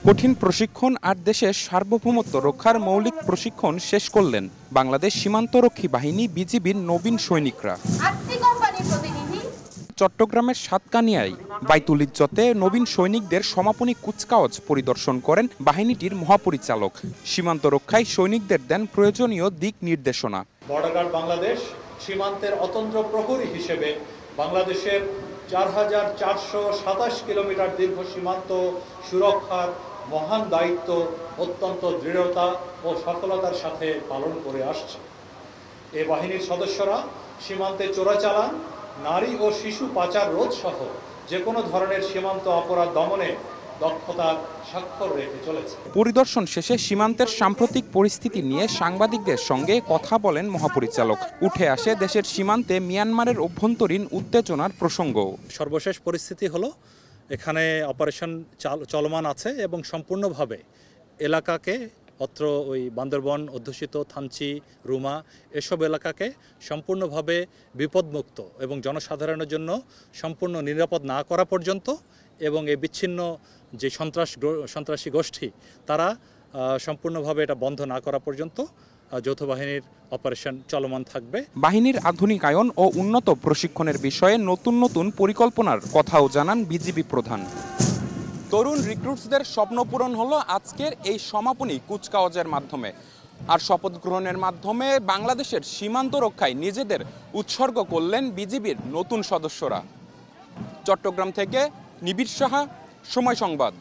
কঠিন প্রশিক্ষণ আর দেশের সার্বভৌমত্ব রক্ষার মৌলিক প্রশিক্ষণ শেষ করলেন বাংলাদেশ সীমান্তরক্ষী বাহিনী বিজিবির নবীন সৈনিকরা। চট্টগ্রামের সাতকানিয়ায় বাইতুল ইজ্জতে নবীন সৈনিকদের সমাপনী কুচকাওয়াজ পরিদর্শন করেন বাহিনীটির মহাপরিচালক। সীমান্ত রক্ষায় সৈনিকদের দেন প্রয়োজনীয় দিক নির্দেশনা। বর্ডার গার্ড বাংলাদেশ সীমান্তের অতন্ত্র প্রহরী হিসেবে বাংলাদেশের ৪,৪২৭ কিলোমিটার দীর্ঘ সীমান্ত সুরক্ষার মহান দায়িত্ব অত্যন্ত দৃঢ়তা ও সফলতার সাথে পালন করে আসছে। এ বাহিনীর সদস্যরা সীমান্তে চোরাচালান, নারী ও শিশু পাচার রোধ সহ যে কোনো ধরনের সীমান্ত অপরাধ দমনে দক্ষতার স্বাক্ষর রেখে চলেছে। পরিদর্শন শেষে সীমান্তের সাম্প্রতিক পরিস্থিতি নিয়ে সাংবাদিকদের সঙ্গে কথা বলেন মহাপরিচালক। উঠে আসে দেশের সীমান্তে মিয়ানমারের অভ্যন্তরীণ উত্তেজনার প্রসঙ্গ। সর্বশেষ পরিস্থিতি হলো এখানে অপারেশন চলমান আছে এবং সম্পূর্ণভাবে এলাকাকে অত্র ওই বান্দরবন অধ্যুষিত থানচি, রুমা এসব এলাকাকে সম্পূর্ণভাবে বিপদমুক্ত এবং জনসাধারণের জন্য সম্পূর্ণ নিরাপদ না করা পর্যন্ত এবং এই বিচ্ছিন্ন যে সন্ত্রাসী গোষ্ঠী তারা সম্পূর্ণভাবে এটা বন্ধ না করা পর্যন্ত যৌথ বাহিনীর অপারেশন চলমান থাকবে। বাহিনীর আধুনিকায়ন ও উন্নত প্রশিক্ষণের বিষয়ে নতুন নতুন পরিকল্পনার কথাও জানান বিজিবি প্রধান। তরুণ রিক্রুটসদের স্বপ্ন পূরণ হলো আজকের এই সমাপনী কুচকাওয়াজের মাধ্যমে। আর শপথ গ্রহণের মাধ্যমে বাংলাদেশের সীমান্ত রক্ষায় নিজেদের উৎসর্গ করলেন বিজিবির নতুন সদস্যরা। চট্টগ্রাম থেকে নিবিড় সাহা, সময় সংবাদ।